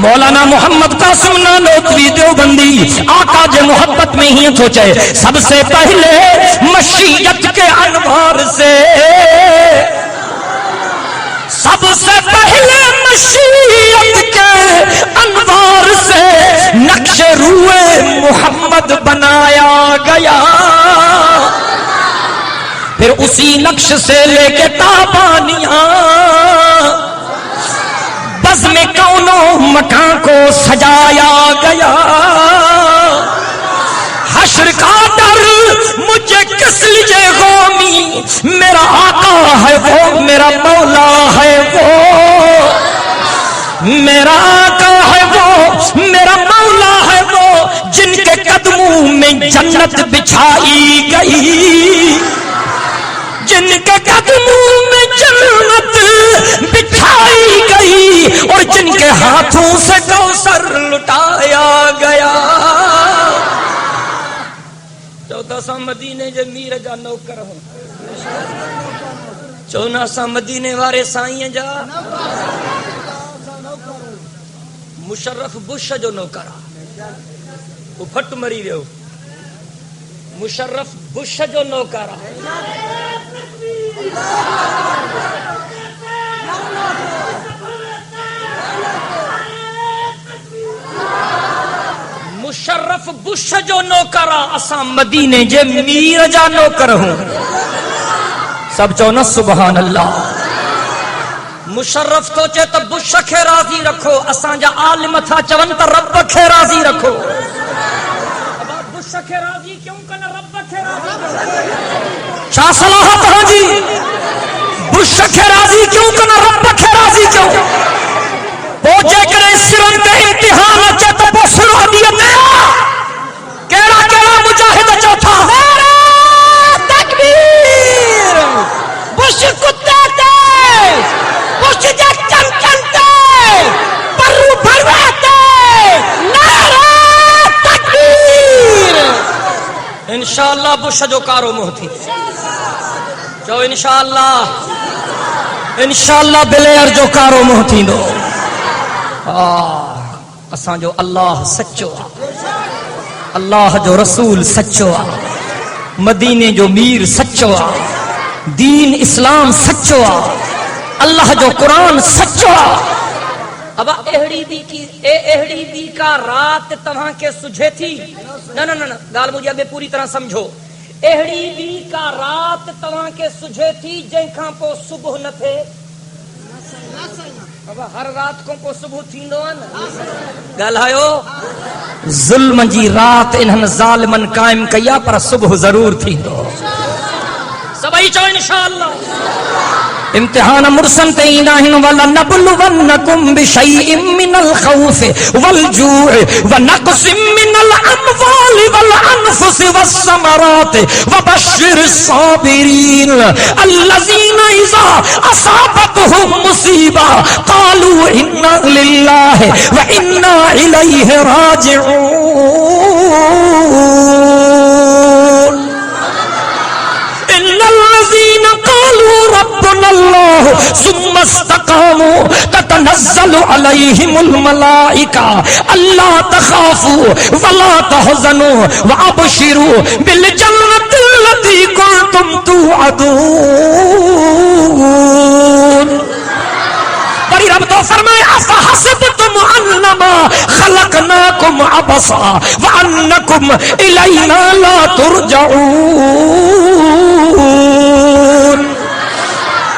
मौलाना मोहम्मद कासिम नानोतवी देवबंदी आका जे मोहब्बत में ही सोचे सबसे पहले मशीयत के अनवार से, सबसे पहले मशीयत के अनवार से नक्शे रूए मोहम्मद बनाया गया, फिर उसी नक्श से लेके ताबानियां बज़्म कौनो मकान को सजाया गया। हश्र का डर मुझे किस लिए गौमी, मेरा आका है वो मेरा मौला है वो, मेरा आका है वो मेरा मौला है वो, जिनके कदमों में जन्नत बिछाई गई, जिनके कदमों में जन्नत बिछाई गई और जिनके हाथों से कौसर लुटाया गया। 14 मदीने जे मीर जा नौकर हो 14 मदीने वारे साईं जा मुशर्रफ बुश जो नौकर वो फट मरी वियो। मुशर्रफ बुश जो नौकर मुशर्रफ बुश जो नौकर असां मदीने जे मीर जा नौकर हूं। सब चो न सुभान अल्लाह। मुशर्रफ तो चे तो बुश खे राज़ी रखो, असां जा आलिम था चवन त रब खे राज़ी रखो। बुश खे राज़ी क्यों कन रब खे राज़ी छा सलाह तव्हांजी? बुश खे राज़ी क्यों कन रब खे राज़ी क्यों? पोइ जेकॾहिं सिरनि ते इम्तिहान अचे त पोइ सिर हदीअत कहिड़ा कहिड़ा मुजाहिद चौथा तकबीर बुश कुत्ते ते बुश जे चमचन ते परू भरवा ते नारा तकबीर। इंशाअल्लाह बुश जो कारो मुंह थी चओ इंशाअल्लाह इंशाअल्लाह बिलेयर जो कारो मुंह थींदो। असांजो अल्लाह सच्चो आहे, अल्लाह जो रसूल सच्चो आहे, मदीने जो मीर सच्चो आहे, दीन इस्लाम सच्चो आहे, अल्लाह जो कुरान सच्चो आहे। अब एहड़ी दी का रात तव्हां के सुझे थी न न न न गाल मुझे अबे पूरी तरह समझो। एहड़ी दी का रात तव्हां के सुझे थी जंहिंखां पोइ सुबुह न थिए हर रात खां पोइ सुबुह थींदो आहे न ॻाल्हायो ज़ुल्म जी रात इन्हनि ज़ालिमनि क़ाइम कई आहे पर सुबुह ज़रूर थींदो सभई चओ इंशाअल्लाह इम्तिहान मुर्सन ते ईंदा आहिनि वला नबलुवन्नकुम बिशैइन मिनल खौफ़ि वल जू'i व नक़सिम मिनल अमवालि वल अनफुसि वस्समराति वबश्शिरिस साबिरीन अल्लज़ीना इज़ा असाबतहुम मुसीबा क़ालू इन्ना लिल्लाहि व इन्ना इलैहि राजिऊन इन्नल्लज़ीना क़ालू रब्बुना अल्लाह सुम्मा इस्तक़ामू ततनज़्ज़लु अलैहिमुल मलाइका अल्ला तख़ाफू वला तहज़नू व अबशिरू बिल जन्नतिल्लती कुंतुम तुअदून बड़ी रब तो फरमाए अफहसिबतुम अन्नमा खलकनाकुम अबसा व अन्नकुम इलैना ला तुरजऊन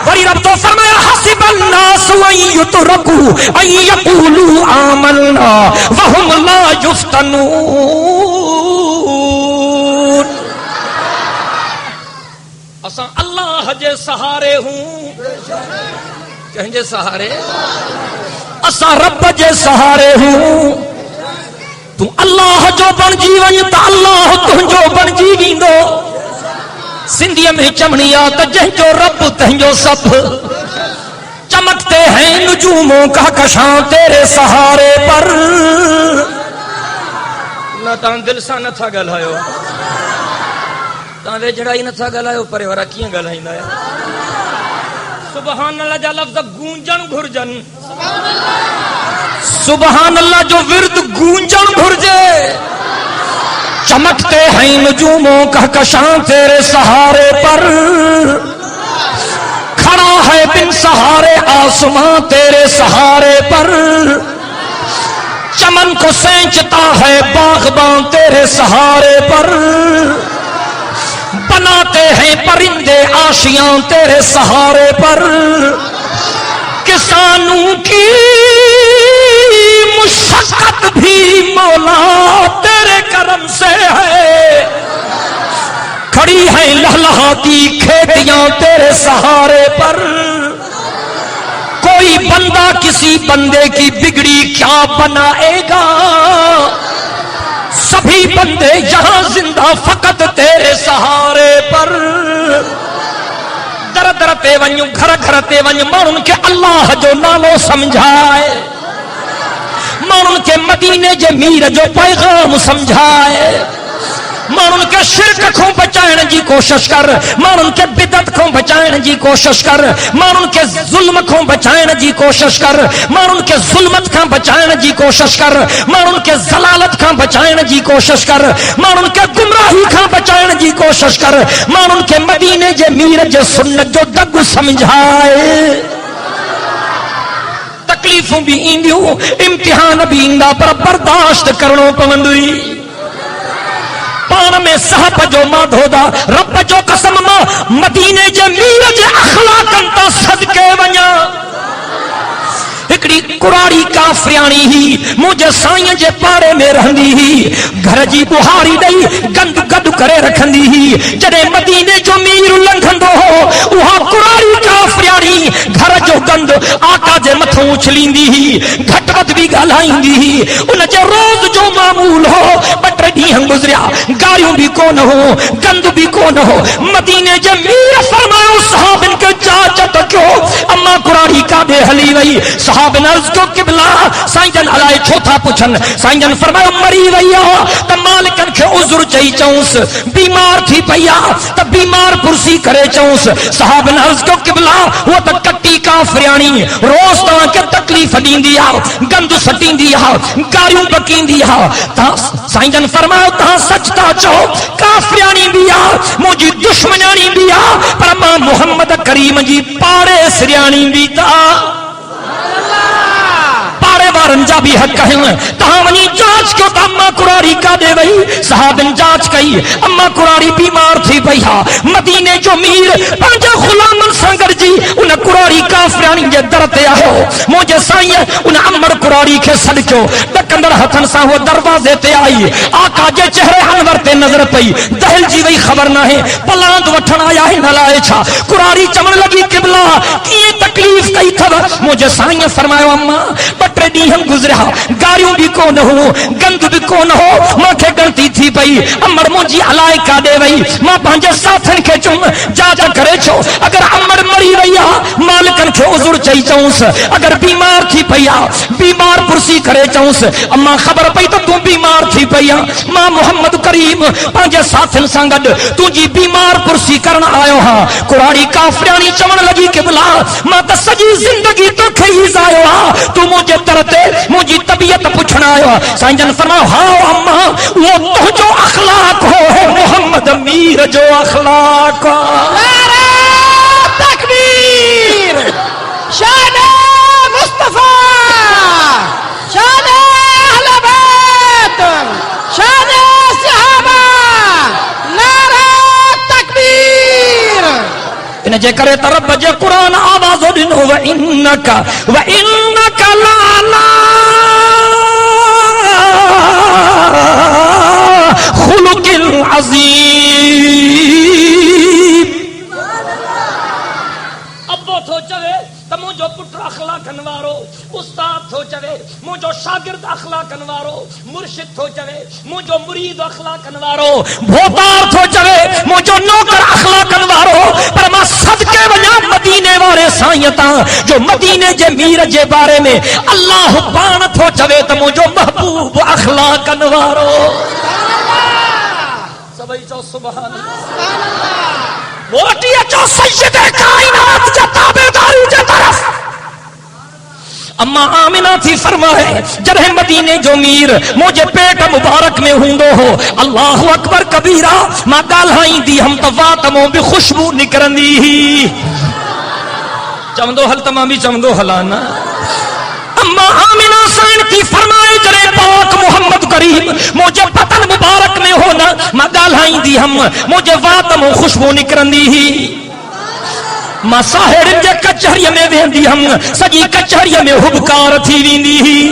बड़ी रब तो फरमाया हसिबन नास वन युतरकू अन यक़ूलू आमन्ना व हुम ला युफ्तनून असां अल्लाह जे सहारे हूं कंहिंजे सहारे असां रब जे सहारे हूं तू अल्लाह जो बणजी वञ त अल्लाह तुंहिंजो बणजी वेंदो सिंधीअ में चवणी आहे त जंहिंजो रब तंहिंजो सभु चमकते हैं नुजूमों का कशां तेरे सहारे पर न तव्हां दिलि सां नथा ॻाल्हायो तव्हां वेझड़ा ई नथा ॻाल्हायो परे वारा कीअं ॻाल्हाईंदा आहियो सुबहान अल्लाह जा लफ़्ज़ गूंजण घुरजन सुबहान अल्लाह जो विर्द गूंजण घुरजे चमकते हैं नुजूमों का कशां तेरे सहारे पर खड़ा है बिन सहारे आसमां तेरे सहारे पर चमन को सेंचता है बागबान तेरे सहारे पर बनाते हैं परिंदे आशियां तेरे सहारे पर किसानों की मुशक्कत भी मौला तेरे करम से है खड़ी है लहलहाती खेतियां तेरे सहारे पर कोई बंदा किसी बंदे की बिगड़ी क्या बनाएगा सभी बंदे यहां जिंदा फकत तेरे सहारे पर दर दर ते वञ घर घर ते वञ माण्हुनि खे अल्लाह जो नालो समझाए माण्हुनि खे मदीने जे मीर जो पैगाम समझाए माण्हुनि खे शिरक खां बचाइण जी कोशिश कर माण्हुनि खे बिदत खां बचाइण जी कोशिश कर माण्हुनि खे ज़ुल्म खां बचाइण जी कोशिश कर माण्हुनि खे ज़ुल्मत खां बचाइण जी कोशिश कर माण्हुनि खे ज़लालत खां बचाइण जी कोशिश कर माण्हुनि खे गुमराही खां बचाइण जी कोशिश कर माण्हुनि खे मदीने जे मीर जे सुन्नत जो दग समझाए तकलीफ़ूं भी ईंदियूं इम्तिहान भी ईंदा पर बर्दाश्त करणो पवंदुई पान में साहब जो माधोदा रब जो कसम मां मदीने जे मीर जे अखलाकन ता सदके वञा हिकड़ी कुराड़ी काफरियाणी ही मुझे साईं जे पारे में रहंदी ही घर जी बुहारी ॾेई गंद गद करे रखंदी ही जॾहिं मदीने जो मीर लंघंदो हो उहा कुराड़ी काफरियाणी घर जो गंद आका जे मथों उछलींदी ही घट वध भी ॻाल्हाईंदी ही उन जे रोज़ जो मामूल हो ॿ टे ॾींहं गुज़रिया गारियूं भी कोन हो गंद भी कोन हो मदीने जे मीर फरमायो सहाबन खे जांच कयो अम्मा कुराड़ी काॾे हली वई सहाबन अर्ज़ कयो क़िबला साईं जन अलाए छो था पुछन साईं जन फरमायो मरी वई आहे त मालिकन खे उज़्र चई चऊंसि बीमार थी पई आहे त बीमार कुर्सी करे चऊंसि सहाबन अर्ज़ कयो क़िबला उहा त कटी काफरियाणी रोज़ तव्हांखे तकलीफ़ ॾींदी आहे गंद सटींदी आहे गारियूं बकींदी आहे साईं जन फरमायो तव्हां सच था चओ काफरियाणी बि आहे मुंहिंजी दुश्मनाणी बि आहे पर मां मोहम्मद करीम जी पाड़े सिरियाणी बि ॿारनि भी हक़ आहिनि तहां वञी जांच कयो त अम्मा कुरारी काॾे वई साहबन जांच कई अम्मा कुरारी बीमार थी पई हा मदीने जो मीर पंहिंजे गुलामनि सां गॾिजी उन कुरारी काफ़िरानी जे दर ते आयो मुंहिंजे साईं उन अमर कुरारी खे सॾ कयो ॾकंदड़ हथनि सां उहो दरवाज़े ते आई आका जे चेहरे अनवर ते नज़र पई दहिलजी वई ख़बर नाहे पलांद वठण आया हिन लाइ छा कुरारी चवण लॻी क़िबला कीअं तकलीफ़ कई अथव मुंहिंजे साईं फरमायो अम्मा 2-3 ॾींहं गुज़रिया गारियूं बि कोन हो गंद बि कोन हो मूंखे गणती थी पई अमर मुंहिंजी अलाए काॾे वई मां पंहिंजे साथनि खे चयुमि जांच करे छो अगर अमर मरी वई आहे मालिकनि खे उज़ुर चई चऊंसि अगर बीमार थी पई आहे बीमार पुरसी करे चऊंसि अम्मा ख़बर पई त तूं बीमार थी पई आहे मां मोहम्मद करीम पंहिंजे साथनि सां गॾु तुंहिंजी बीमार पुरसी करण आयो हां कुरारी काफ़िरानी चवण लॻी क़िबला मां त सॼी ज़िंदगी तोखे ई ज़ायो आहे तूं मुंहिंजे दर ते मुंहिंजी तबियत पुछण आयो आहे साईं जन फरमायो हा अम्मा उहो तुंहिंजो अख़लाक हो मोहम्मद मीर जो अख़लाक नारे तकबीर शान मुस्तफा शान अहले बैत शान सहाबा नारे तकबीर इन जे करे त रब जे क़ुरान आवाज़ ॾिनो व इन्नका लाला खुलुकिल अज़ीम अब्बो थो चवे त मुंहिंजो पुट अख़लाकनि वारो उस्ताद थो चवे मुंहिंजो शागिर्द अख़लाकनि वारो मुर्शिद थो चवे मुंहिंजो मुरीद अख़लाकनि वारो भोतार थो चवे मुंहिंजो नौकर अख़लाकनि वारो पर मां सदके वञा मदीने वारे साईं तां जो मदीने जे मीर जे बारे में अल्लाह पाण थो चवे त मुंहिंजो महबूब अख़लाकनि वारो सभई चओ सुभान अल्लाह मोटी अचो सैयद काइनात जा ताबेदारी जे तरफ़ अम्मा आमिना थी फरमाए जॾहिं मदीने जो मीर मुंहिंजे पेट मुबारक में हूंदो हो अल्लाहु अकबर कबीरा मां ॻाल्हाईंदी हम त वात मां बि ख़ुशबू निकिरंदी हुई चवंदो हल त मां बि चवंदो हलां न अम्मा आमिना साईं थी फरमाए जॾहिं पाक मोहम्मद करीम मुंहिंजे पतन मुबारक में हो न मां ॻाल्हाईंदी हम मुंहिंजे वात मां ख़ुशबू निकिरंदी हुई मां साहेड़ियुनि जे कचहरीअ में वेंदी हम सॼी कचहरीअ में हुबकार थी वेंदी हुई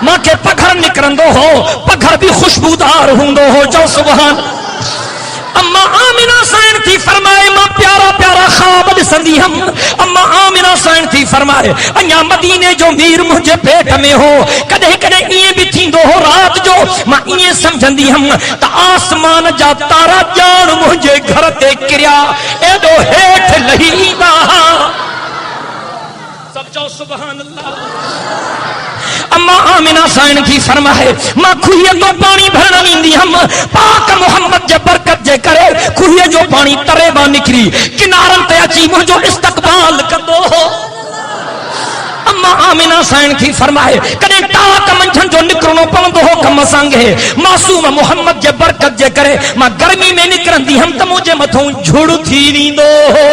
मूंखे पघर निकिरंदो हो पघर बि ख़ुशबूदार हूंदो हो चओ सुभान अम्मा आमिना साईं थी फरमाए मां प्यारा प्यारा ख्वाब ॾिसंदी हम अम्मा आमिना साईं थी फरमाए अञा मदीने जो मीर मुंहिंजे पेट में हो कॾहिं कॾहिं ईअं बि थींदो हो राति जो मां ईअं सम्झंदी हम त आसमान जा तारा ॼाण मुंहिंजे घर ते किरिया एॾो हेठि लही ईंदा सब चओ सुभान अल्लाह अम्मा आमिना साईं थी फरमाए मां खुहीअ तो पानी भरण ईंदी हम पाक मोहम्मद जे बरकत जे करे खुहीअ जो पानी तरे मां निकिरी किनारनि ते अची मुंहिंजो इस्तक़बाल कंदो हो अम्मा आमिना साईं थी फरमाए कॾहिं टाक मंझंदि जो निकिरणो पवंदो हो कम संगे मासूम मोहम्मद जे बरकत जे करे मां गर्मी में निकिरंदी हम त मुंहिंजे मथां झुड़ थी वेंदो हो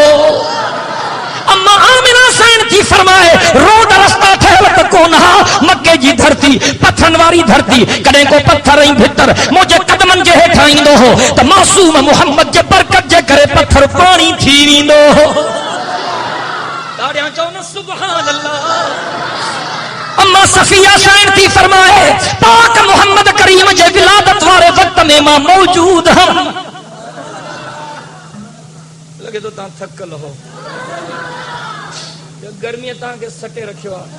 अम्मा आमिना साईं थी फरमाए रोड रस्ता ठहियल त कोन हा मके जी धरती पत्थरनि वारी धरती कॾहिं को पत्थर ऐं भितर मुंहिंजे कदमनि जे हेठां ईंदो हो त मासूम मोहम्मद जे बरकत जे करे पत्थर पाणी थी वेंदो हो ॾाढियां चओ न सुभान अल्लाह अम्मा सफिया साईं थी फरमाए पाक मोहम्मद करीम जे विलादत वारे वक्त में मां मौजूद हम लगे तो तव्हां थकल हो गर्मी तव्हांखे सटे रखियो आहे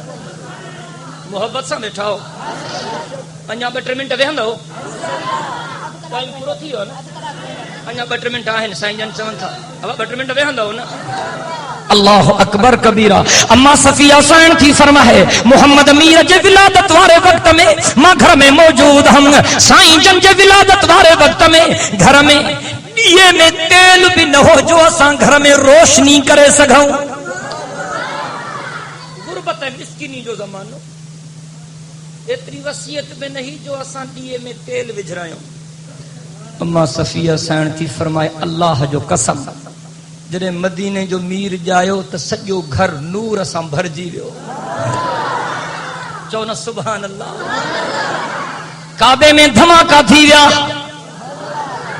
मोहब्बत सां वेठा हो अञा 2-3 मिंट वेहंदो टाइम पूरो थी वियो न अञा 2-3 मिंट आहिनि साईं जन चवनि था अब 2-3 मिंट वेहंदो न अल्लाह अकबर कबीरा अम्मा सफिया साईं थी फरमाए मोहम्मद मीर जे विलादत वारे वक्त में मां घर में मौजूद हम साईं जन जे विलादत वारे वक्त में घर में ॾीए में तेल भी न हो जो असां घर में रोशनी करे सघूं गुरबत है मिस्किनी जो ज़मानो एतरी वसीयत में नहीं जो असां ॾीए में तेल विझरायूं अम्मा सफिया साईं थी फरमाए अल्लाह जो कसम जॾहिं मदीने जो मीर जायो त सॼो घर नूर सां भरजी वियो चओ न सुभान अल्लाह। काबे में धमाका थी विया,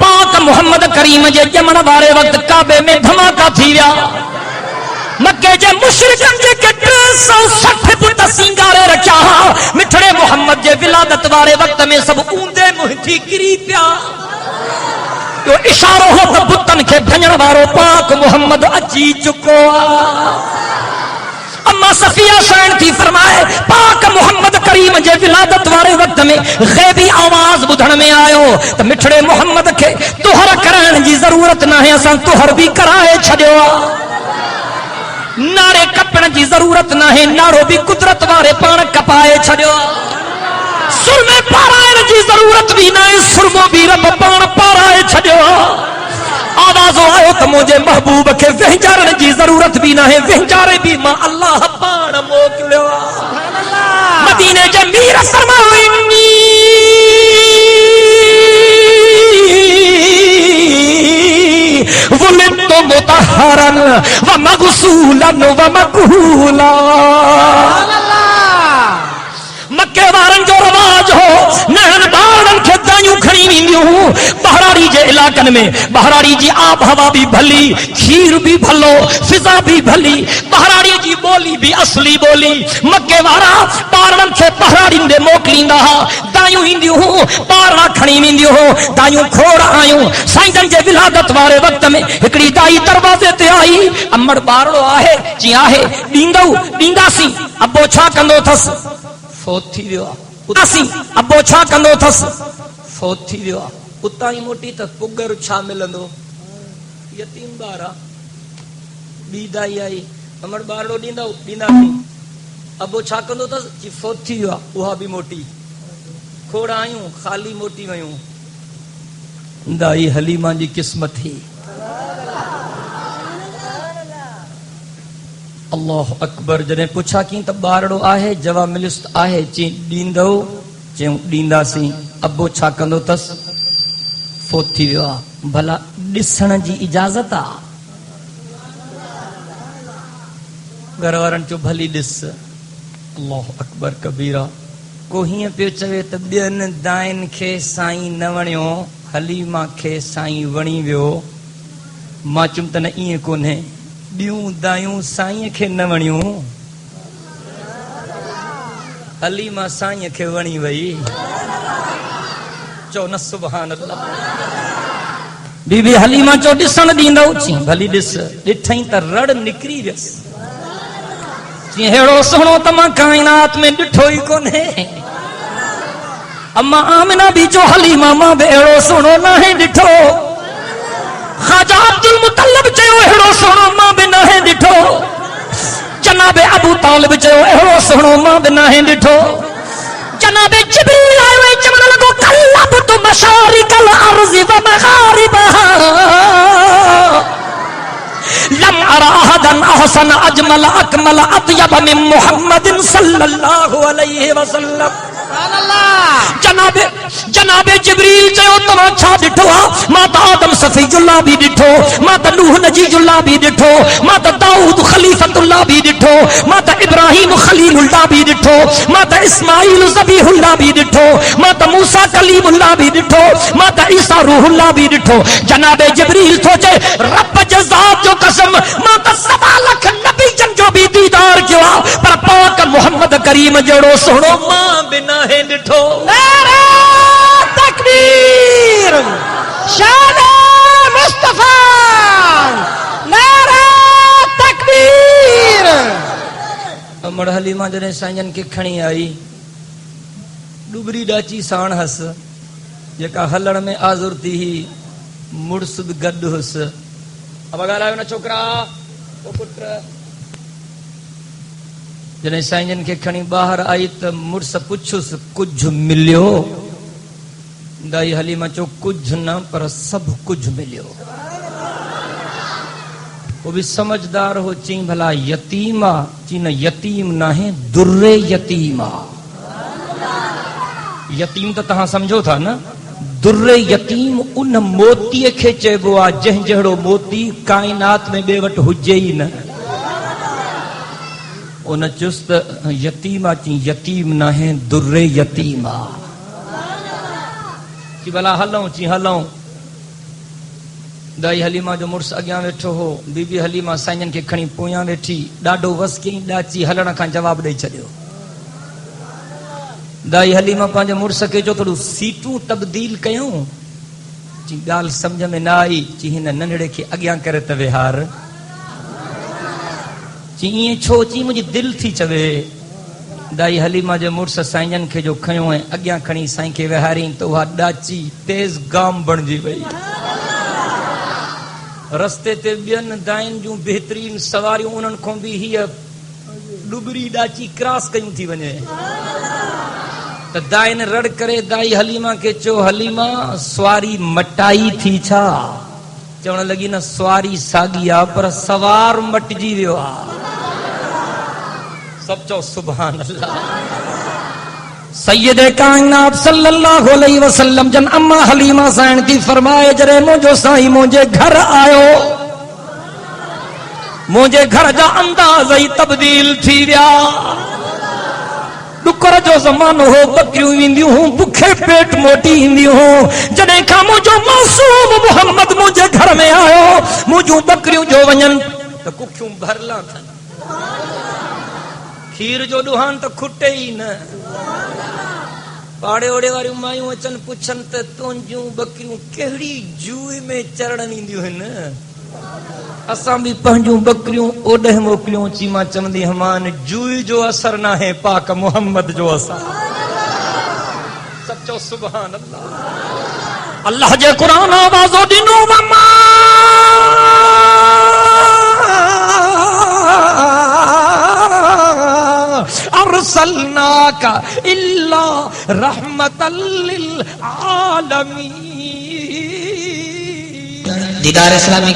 पाक मोहम्मद करीम जे ॼमण वारे वक्त काबे में धमाका थी विया। मक्के जे मुशरिकन जे 360 फुट सिंगारे रखिया, मिठड़े मोहम्मद जे विलादत वारे वक्त में सब ऊंदे मुंहिंजी किरी पिया। यो इशारो हो त बुतन खे भञण वारो पाक मोहम्मद अची चुको आ। अम्मा सफिया शैन थी फरमाए, पाक मोहम्मद करीम जे विलादत वारे वक्त में गैबी आवाज ॿुधण में आयो त मिठड़े मोहम्मद खे तुहर करण जी ज़रूरत नाहे, असां तुहर बि कराए छॾियो आ। नारे कपण जी ज़रूरत नाहे, नारो बि कुदरत वारे पाण कपाए छॾियो। सुर में पाराइण जी ज़रूरत बि नाहे, सुरमो बि रब पाण पाराए छॾियो। आवाज़ो आयो त मुंहिंजे महबूब खे वहिंजारण जी ज़रूरत बि नाहे, वहिंजारे बि मां अल्लाह पाण मोकिलियो। मदीने जे मीर फरमायो, वुलिदतु मुतहरन व मग़सूलन व मक़हूला। मक्के वारनि जो रवाज हो, नहन ॿारनि खे दायूं खणी वेंदियूं बहराड़ी जे इलाक़नि में। बहराड़ी जी आब हवा भी भली, खीर भी भलो, फिजा भी भली, बहराड़ी जी बोली भी असली बोली। मक्के वारा ॿारनि खे बहराड़ी ॾे मोकिलींदा हुआ, दायूं ईंदियूं ॿारड़ा खणी वेंदियूं दायूं खोड़ आयूं। साईं जे विलादत वारे वक्त में हिकिड़ी दाई दरवाज़े ते आई, अमड़ ॿारड़ो आहे? जी आहे। ॾींदव? ॾींदासीं। अबो छा कंदो अथसि? फौत थी वियो आहे। अबो छा कंदो अथसि? फौत थी वियो आहे। उतां ई मोटी त पुगर छा मिलंदो? यतीम ॿार आहे। ॿी दाई आई, अमड़ ॿारड़ो ॾींदव? ॾींदासीं। अबो छा कंदो अथसि? जी फौत थी वियो आहे। उहा बि मोटी। खोड़ आयूं, ख़ाली मोटी वयूं। दाई हलीमा जी क़िस्मत थी। अल्लाह अकबर। जॾहिं पुछा की त ॿारड़ो आहे? जवाब मिलियुस आहे। चई ॾींदव? चयूं ॾींदासीं। अबो छा कंदो अथसि? फौत थी वियो आहे। भला ॾिसण जी इजाज़त आहे? घर वारनि चयो भली ॾिस। अल्लाह अकबर कबीरा। को हीअं पियो चवे त ॿियनि दाइनि खे साईं न वणियो, हलीमा खे साईं वणी वियो। मां चयुमि त न ईअं कोन्हे, ॿियूं दायूं साईं खे न वणियूं, हलीमा साईं खे वणी वई। चओ न सुभान अल्लाह। बीबी हलीमा चो ॾिसण ॾींदव? चई भली ॾिस। ॾिठई त रड़ निकिरी वियसि। चई अहिड़ो सुहिणो त मां काइनात में ॾिठो ई कोन्हे। अम्मा आमिना बि चो हलीमा मां बि अहिड़ो सुहिणो नाहे ॾिठो। ख़ाजा अब्दुल मुतल्लिब चयो अहिड़ो सुहिणो मां बि नाहे ॾिठो। जनाबे अबू तालिब चयो अहिड़ो सुहिणो मां बि नाहे ॾिठो। जनाबे जिब्रील आयो ऐं चवण लॻो कल्लबतु मशारिकल अर्ज़ि व मग़ारिबहा लम अरा अहदन अहसन अजमल अकमल अत्यब मिन मुहम्मदिन सल्लल्लाहु अलैहि वसल्लम। जनाबे जिब्रील चयो तव्हां छा ॾिठो आहे? मां त आदम सफ़ीजुल्लाह बि ॾिठो, मां त नूह नजीजुल्लाह बि ॾिठो, मां त दाऊद खलीफतुल्लाह बि ॾिठो, मां त इब्राहिम खलीलुल्लाह बि ॾिठो, मां त इस्माईल ज़बीहुल्लाह बि ॾिठो, मां त मूसा कलीमुल्लाह बि ॾिठो, मां त ईसा रूहुल्लाह बि ॾिठो। जनाबे जिब्रील थो चए रब जे ज़ात जो कसम मां त 1.25 लाख नबीजन जो बि दीदार कयो आहे, पर पाक मोहम्मद करीम जहिड़ो सुहिणो मां बि नाहे ॾिठो। नारे तकबीर, शान मुस्तफा, नारे तकबीर। अमड़ हलीमा जॾहिं साईं खे खणी आई, डुबरी डाची साण हस, जेका हलण में आज़ुर थी ही, मुड़स बि गॾु हुसि। अब ॻाल्हायो न छोकिरा, ओ पुट। जॾहिं साईं खे खणी ॿाहिरि आई त मुड़स पुछुसि कुझु मिलियो? दाई हलीमा चयो कुझु न, पर सभु कुझु मिलियो। वो भी समझदार हो। चई भला यतीम आ? चई न यतीम नाहे, दुर्रे यतीम आ। यतीम तो तहां समझो था न? दुर्रे यतीम उन मोतीअ खे चइबो आहे जंहिं जहिड़ो मोती काइनात में ॿिए वटि हुजे ई न। ان چست یتیما چی یتیم نہ ہیں در یتیما چی بلا ہلوں چی ہلوں دائی حلیمہ جو مرس اگیاں ویٹھو ہو بی بی حلیمہ سائنجن کے کھڑی پویاں ویٹھی ڈاڈو وس کیں ڈاچی ہلن کھان جواب دے چھڑیو دائی حلیمہ پانجے مرس کے جو تھوڑو سیٹوں تبدیل کیوں چی گال سمجھ میں نہ آئی چی ہن ننڑے کے اگیاں کرے تے وہار چی این چھو چی مجھے دل تھی چوے دائی حلیمہ جو مرس سائنجن کے جو کھیوں ہیں اگیاں کھڑی سائن کے وہارین تو وہ ڈاچی تیز گام بن جی وئی رستے تے بین دائن جو بہترین سواریوں انہن کو بھی ہی ڈبری ڈاچی کراس کیوں تھی ونے تو دائن رڑ کرے دائی حلیمہ کے چو حلیمہ سواری مٹائی تھی چھا چوڑا لگی نا سواری ساگیا پر سوار مٹ جی ویوا سب چو سبحان اللہ سید کائنات صلی اللہ علیہ وسلم جن اما حلیمہ سائن کی فرمائے جرے مجھو سائی مجھے گھر آئو مجھے گھر جا انداز ہی تبدیل تھی ویا ڈکر جو زمان ہو بکریوں ویندیوں ہوں بکھے پیٹ موٹی ہندیوں ہوں جنہیں کھا مجھو معصوم محمد مجھے گھر میں آئو مجھو بکریوں جو ونجن تو ککھیوں بھرلا تھا کھیر جو ڈوہان تو کھٹے ہی نہ پاڑے اوڑے واری مایوں اچن پوچھن تے تونجوں بکریوں کہڑی جوئے میں چرڑن ایندیوں ہیں نا اساں بھی پہنجوں بکریوں اوڈہ موکلیوں چیما چمدی ہمان جوئے جو اثر نہ ہے پاک محمد جو اثر سچو سبحان اللہ اللہ جے قرآن آوازو دینو مما ارسلناک الا رحمتا للعالمین دیدار اسلامی